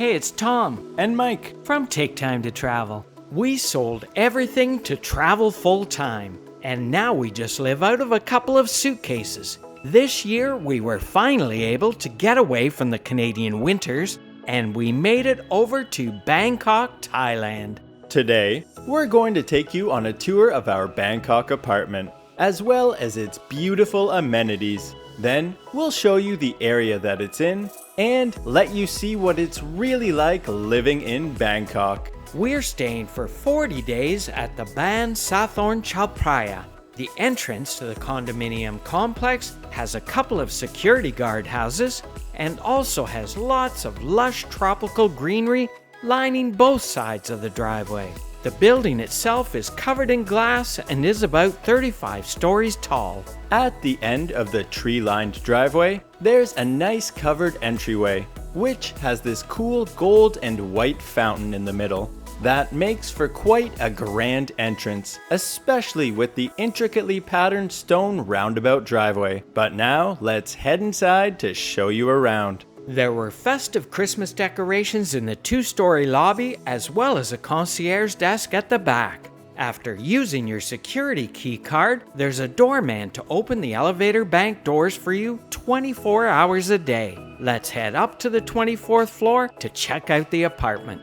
Hey, it's Tom and Mike from Take Time to Travel. We sold everything to travel full time, and now we just live out of a couple of suitcases. This year, we were finally able to get away from the Canadian winters, and we made it over to Bangkok, Thailand. Today, we're going to take you on a tour of our Bangkok apartment, as well as its beautiful amenities. Then, we'll show you the area that it's in, and let you see what it's really like living in Bangkok. We're staying for 40 days at the Ban Sathorn Chao Phraya. The entrance to the condominium complex has a couple of security guard houses and also has lots of lush tropical greenery lining both sides of the driveway. The building itself is covered in glass and is about 35 stories tall. At the end of the tree-lined driveway, there's a nice covered entryway, which has this cool gold and white fountain in the middle. That makes for quite a grand entrance, especially with the intricately patterned stone roundabout driveway. But now, let's head inside to show you around. There were festive Christmas decorations in the two-story lobby as well as a concierge desk at the back. After using your security key card, there's a doorman to open the elevator bank doors for you 24 hours a day. Let's head up to the 24th floor to check out the apartment.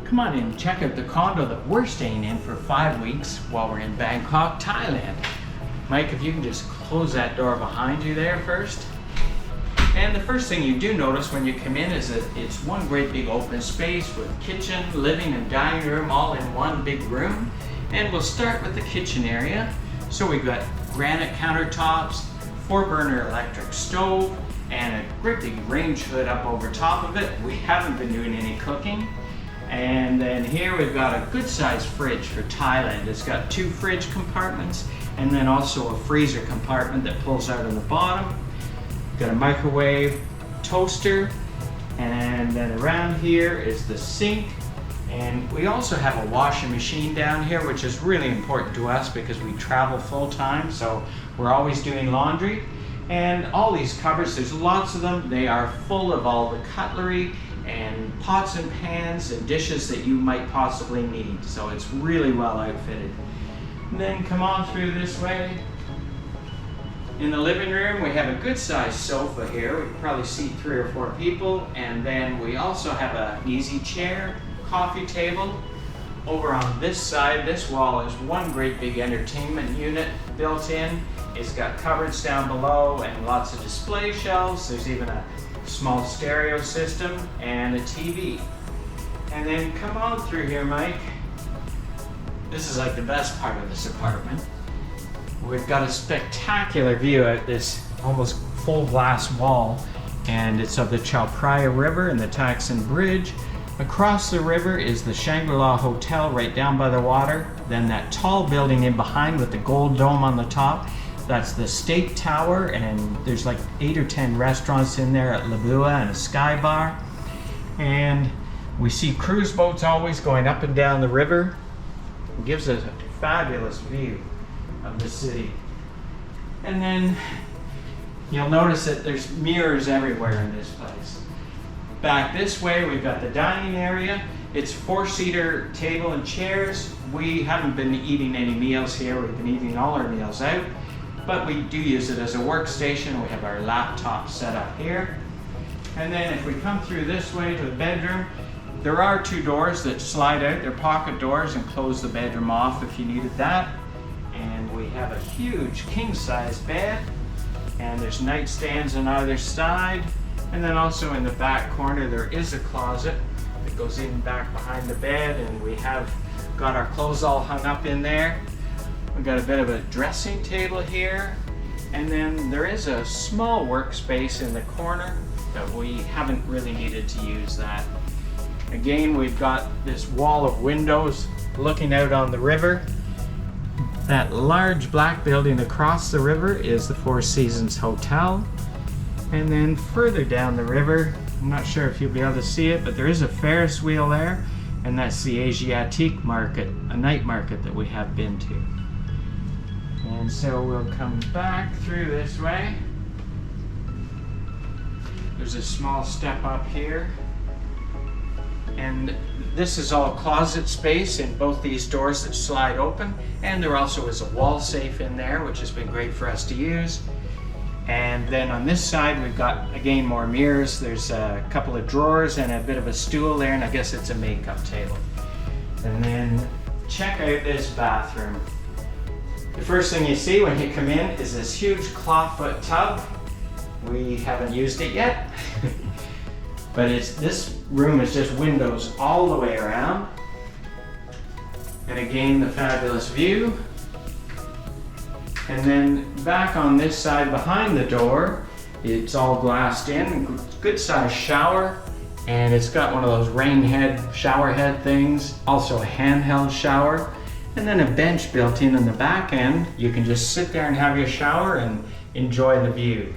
Come on in and check out the condo that we're staying in for 5 weeks while we're in Bangkok, Thailand. Mike, if you can just close that door behind you there first. And the first thing you do notice when you come in is that it's one great big open space with kitchen, living, and dining room all in one big room. And we'll start with the kitchen area. So we've got granite countertops, 4-burner electric stove, and a great big range hood up over top of it. We haven't been doing any cooking. And then here we've got a good sized fridge for Thailand. It's got 2 fridge compartments and then also a freezer compartment that pulls out on the bottom. Got a microwave, toaster, and then around here is the sink. And we also have a washing machine down here, which is really important to us because we travel full time, so we're always doing laundry. And all these cupboards, there's lots of them. They are full of all the cutlery and pots and pans and dishes that you might possibly need. So it's really well outfitted. And then come on through this way. In the living room, we have a good sized sofa here. We can probably seat 3 or 4 people. And then we also have an easy chair, coffee table. Over on this side, this wall is one great big entertainment unit built in. It's got cupboards down below and lots of display shelves. There's even a small stereo system and a TV. And then come on through here, Mike. This is like the best part of this apartment. We've got a spectacular view out this almost full glass wall, and it's of the Chao Phraya River and the Taksin Bridge. Across the river is the Shangri-La Hotel right down by the water. Then that tall building in behind with the gold dome on the top, that's the State Tower, and there's like 8 or 10 restaurants in there at Labua and a sky bar. And we see cruise boats always going up and down the river. It gives us a fabulous view of the city. And then you'll notice that there's mirrors everywhere in this place. Back this way, we've got the dining area. It's 4-seater table and chairs. We haven't been eating any meals here. We've been eating all our meals out, but we do use it as a workstation. We have our laptop set up here. And then if we come through this way to the bedroom, there are 2 doors that slide out. They're pocket doors and close the bedroom off if you needed that. And we have a huge king-size bed, and there's nightstands on either side. And then also in the back corner there is a closet that goes in back behind the bed, and we have got our clothes all hung up in there. We've got a bit of a dressing table here, and then there is a small workspace in the corner, but we haven't really needed to use that. Again, we've got this wall of windows looking out on the river. That large black building across the river is the Four Seasons Hotel. And then further down the river, I'm not sure if you'll be able to see it, but there is a Ferris wheel there, and that's the Asiatique market, a night market that we have been to. And so we'll come back through this way. There's a small step up here. And this is all closet space in both these doors that slide open. And there also is a wall safe in there, which has been great for us to use. And then on this side, we've got, again, more mirrors. There's a couple of drawers and a bit of a stool there, and I guess it's a makeup table. And then check out this bathroom. The first thing you see when you come in is this huge clawfoot tub. We haven't used it yet. But this room is just windows all the way around. And again, the fabulous view. And then back on this side behind the door, it's all glassed in, good sized shower. And it's got one of those rain head, shower head things, also a handheld shower. And then a bench built in the back end. You can just sit there and have your shower and enjoy the view.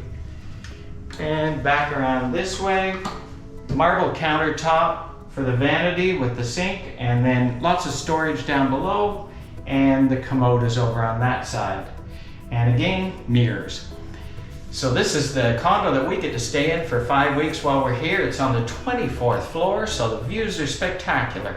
And back around this way, marble countertop for the vanity with the sink, and then lots of storage down below, and the commode is over on that side. And again, mirrors. So this is the condo that we get to stay in for 5 weeks while we're here. It's on the 24th floor, so the views are spectacular.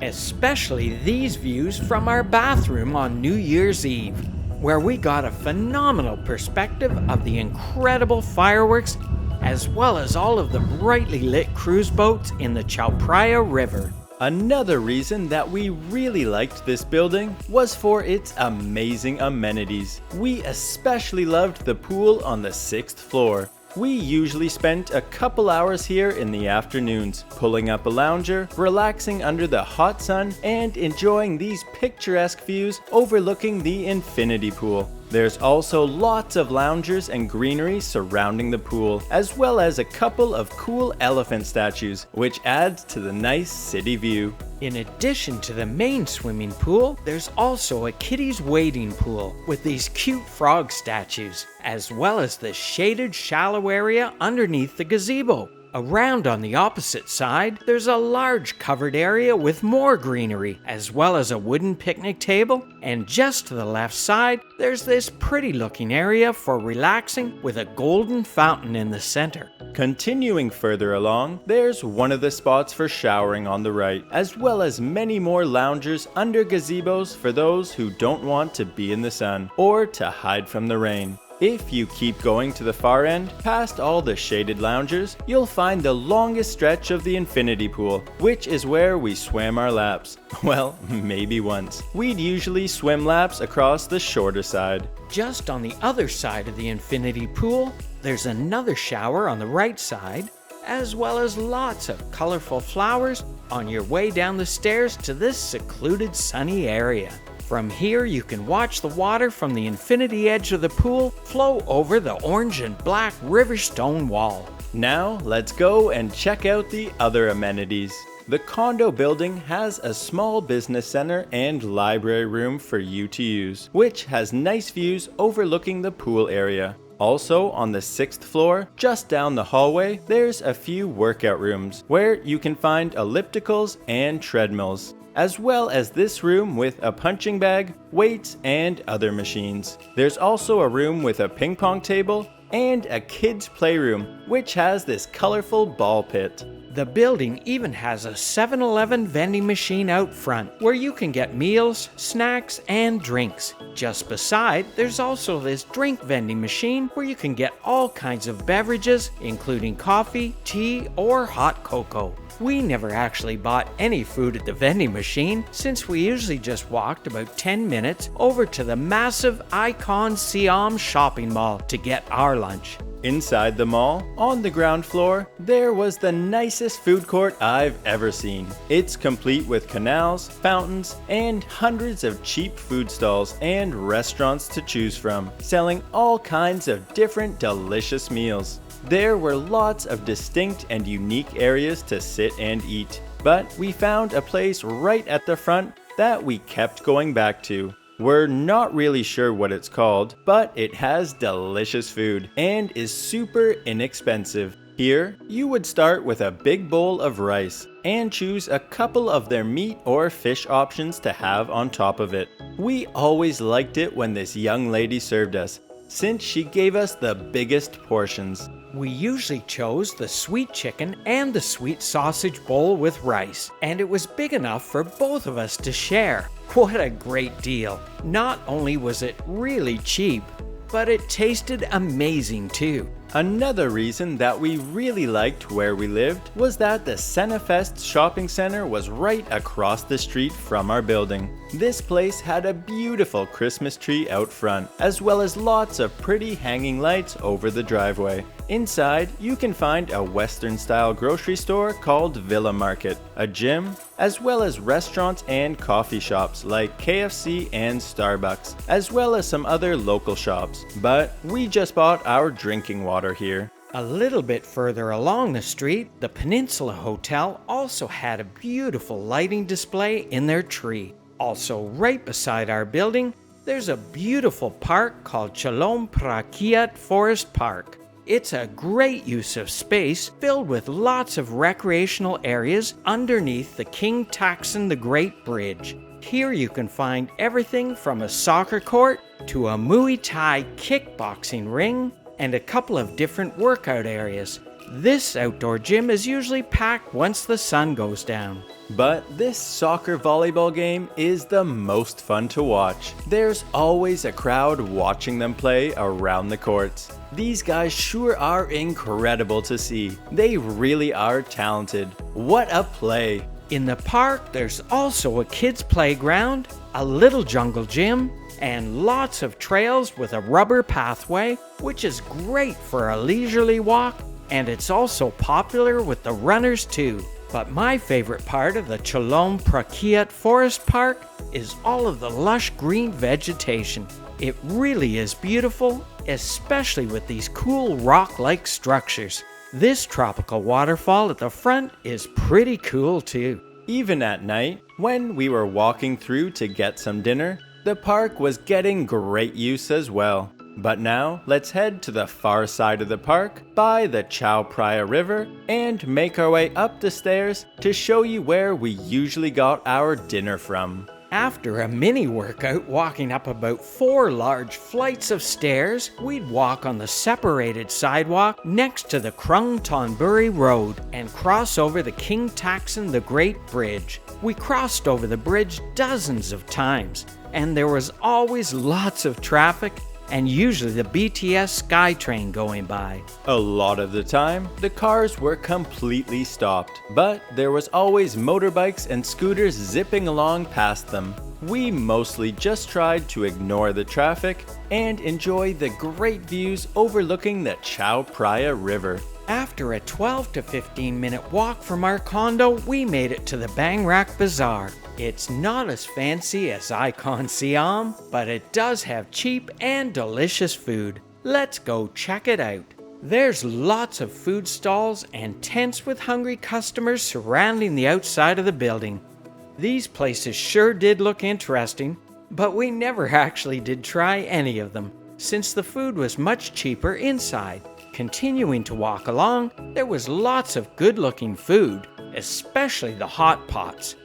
Especially these views from our bathroom on New Year's Eve, where we got a phenomenal perspective of the incredible fireworks as well as all of the brightly lit cruise boats in the Chao Phraya River. Another reason that we really liked this building was for its amazing amenities. We especially loved the pool on the 6th floor. We usually spent a couple hours here in the afternoons, pulling up a lounger, relaxing under the hot sun, and enjoying these picturesque views overlooking the infinity pool. There's also lots of loungers and greenery surrounding the pool, as well as a couple of cool elephant statues, which adds to the nice city view. In addition to the main swimming pool, there's also a kiddies wading pool with these cute frog statues, as well as the shaded shallow area underneath the gazebo. Around on the opposite side, there's a large covered area with more greenery, as well as a wooden picnic table, and just to the left side, there's this pretty looking area for relaxing with a golden fountain in the center. Continuing further along, there's one of the spots for showering on the right, as well as many more loungers under gazebos for those who don't want to be in the sun or to hide from the rain. If you keep going to the far end, past all the shaded loungers, you'll find the longest stretch of the infinity pool, which is where we swam our laps. Well, maybe once. We'd usually swim laps across the shorter side. Just on the other side of the infinity pool, there's another shower on the right side, as well as lots of colorful flowers on your way down the stairs to this secluded sunny area. From here, you can watch the water from the infinity edge of the pool flow over the orange and black river stone wall. Now, let's go and check out the other amenities. The condo building has a small business center and library room for you to use, which has nice views overlooking the pool area. Also, on the 6th floor, just down the hallway, there's a few workout rooms where you can find ellipticals and treadmills, as well as this room with a punching bag, weights, and other machines. There's also a room with a ping pong table and a kids' playroom, which has this colorful ball pit. The building even has a 7-Eleven vending machine out front where you can get meals, snacks, and drinks. Just beside, there's also this drink vending machine where you can get all kinds of beverages, including coffee, tea, or hot cocoa. We never actually bought any food at the vending machine since we usually just walked about 10 minutes over to the massive Icon Siam shopping mall to get our lunch. Inside the mall, on the ground floor, there was the nicest food court I've ever seen. It's complete with canals, fountains, and hundreds of cheap food stalls and restaurants to choose from, selling all kinds of different delicious meals. There were lots of distinct and unique areas to sit and eat, but we found a place right at the front that we kept going back to. We're not really sure what it's called, but it has delicious food and is super inexpensive. Here, you would start with a big bowl of rice and choose a couple of their meat or fish options to have on top of it. We always liked it when this young lady served us, since she gave us the biggest portions. We usually chose the sweet chicken and the sweet sausage bowl with rice, and it was big enough for both of us to share. What a great deal! Not only was it really cheap, but it tasted amazing too. Another reason that we really liked where we lived was that the Senafest shopping center was right across the street from our building. This place had a beautiful Christmas tree out front, as well as lots of pretty hanging lights over the driveway. Inside, you can find a Western-style grocery store called Villa Market, a gym, as well as restaurants and coffee shops like KFC and Starbucks, as well as some other local shops. But we just bought our drinking water here. A little bit further along the street, the Peninsula Hotel also had a beautiful lighting display in their tree. Also, right beside our building, there's a beautiful park called Chao Phraya Forest Park. It's a great use of space filled with lots of recreational areas underneath the King Taksin the Great Bridge. Here you can find everything from a soccer court to a Muay Thai kickboxing ring and a couple of different workout areas. This outdoor gym is usually packed once the sun goes down. But this soccer volleyball game is the most fun to watch. There's always a crowd watching them play around the courts. These guys sure are incredible to see. They really are talented. What a play! In the park, there's also a kids' playground, a little jungle gym, and lots of trails with a rubber pathway, which is great for a leisurely walk, and it's also popular with the runners too. But my favorite part of the Chao Phraya Forest Park is all of the lush green vegetation. It really is beautiful, especially with these cool rock-like structures. This tropical waterfall at the front is pretty cool too. Even at night, when we were walking through to get some dinner, the park was getting great use as well. But now, let's head to the far side of the park, by the Chao Phraya River, and make our way up the stairs to show you where we usually got our dinner from. After a mini workout walking up about 4 large flights of stairs, we'd walk on the separated sidewalk next to the Krung Thonburi Road and cross over the King Taksin the Great Bridge. We crossed over the bridge dozens of times, and there was always lots of traffic and usually the BTS SkyTrain going by. A lot of the time, the cars were completely stopped, but there was always motorbikes and scooters zipping along past them. We mostly just tried to ignore the traffic and enjoy the great views overlooking the Chao Phraya River. After a 12 to 15 minute walk from our condo, we made it to the Bangkok Bazaar. It's not as fancy as Icon Siam, but it does have cheap and delicious food. Let's go check it out. There's lots of food stalls and tents with hungry customers surrounding the outside of the building. These places sure did look interesting, but we never actually did try any of them, since the food was much cheaper inside. Continuing to walk along, there was lots of good-looking food, especially the hot pots.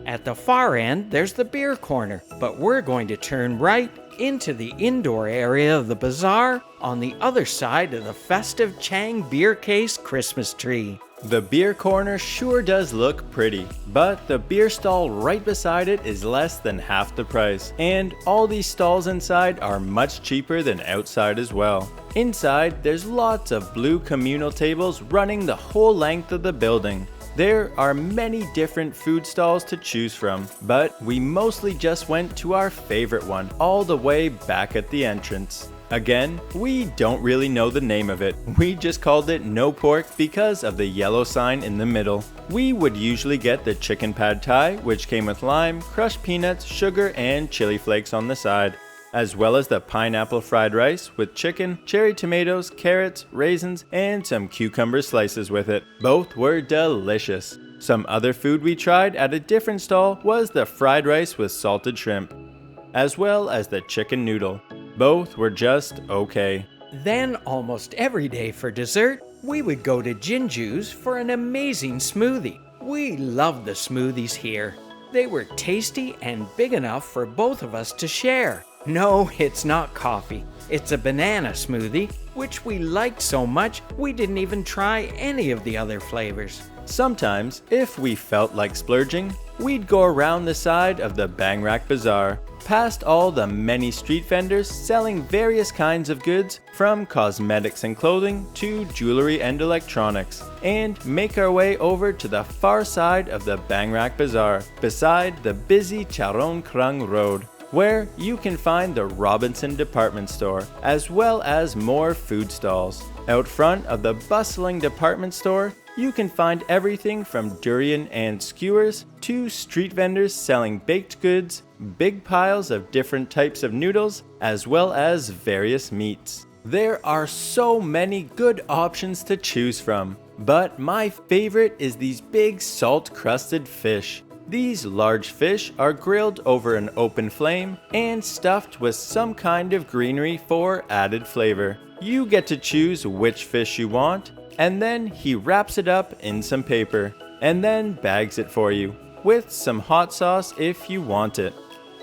At the far end, there's the beer corner, but we're going to turn right into the indoor area of the bazaar on the other side of the festive Chang beer case Christmas tree. The beer corner sure does look pretty, but the beer stall right beside it is less than half the price, and all these stalls inside are much cheaper than outside as well. Inside, there's lots of blue communal tables running the whole length of the building. There are many different food stalls to choose from, but we mostly just went to our favorite one all the way back at the entrance. Again, we don't really know the name of it. We just called it no pork because of the yellow sign in the middle. We would usually get the chicken pad thai, which came with lime, crushed peanuts, sugar, and chili flakes on the side, as well as the pineapple fried rice with chicken, cherry tomatoes, carrots, raisins, and some cucumber slices with it. Both were delicious. Some other food we tried at a different stall was the fried rice with salted shrimp, as well as the chicken noodle. Both were just okay. Then, almost every day for dessert, we would go to Jinju's for an amazing smoothie. We loved the smoothies here. They were tasty and big enough for both of us to share. No, it's not coffee. It's a banana smoothie, which we liked so much we didn't even try any of the other flavors. Sometimes, if we felt like splurging, we'd go around the side of the Bangkok Bazaar, past all the many street vendors selling various kinds of goods from cosmetics and clothing to jewelry and electronics, and make our way over to the far side of the Bangkok Bazaar, beside the busy Charon Krung Road, where you can find the Robinson department store, as well as more food stalls. Out front of the bustling department store, you can find everything from durian and skewers to street vendors selling baked goods, big piles of different types of noodles, as well as various meats. There are so many good options to choose from, but my favorite is these big salt-crusted fish. These large fish are grilled over an open flame and stuffed with some kind of greenery for added flavor. You get to choose which fish you want, and then he wraps it up in some paper, and then bags it for you, with some hot sauce if you want it.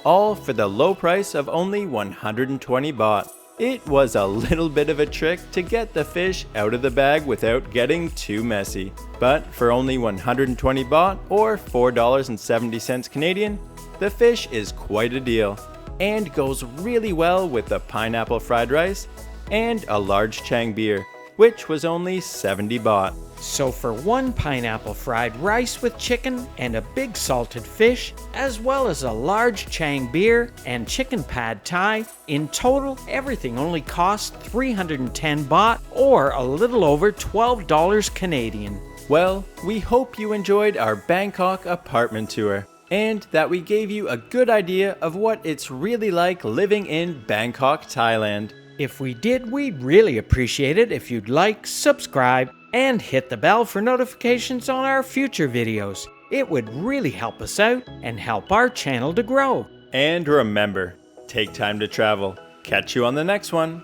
All for the low price of only 120 baht. It was a little bit of a trick to get the fish out of the bag without getting too messy. But for only 120 baht, or $4.70 Canadian, the fish is quite a deal, and goes really well with the pineapple fried rice and a large Chang beer, which was only 70 baht. So for one pineapple fried rice with chicken and a big salted fish, as well as a large Chang beer and chicken pad thai, in total everything only cost 310 baht, or a little over $12 Canadian. Well, we hope you enjoyed our Bangkok apartment tour, and that we gave you a good idea of what it's really like living in Bangkok, Thailand. If we did, we'd really appreciate it if you'd like, subscribe, and hit the bell for notifications on our future videos. It would really help us out and help our channel to grow. And remember, take time to travel. Catch you on the next one.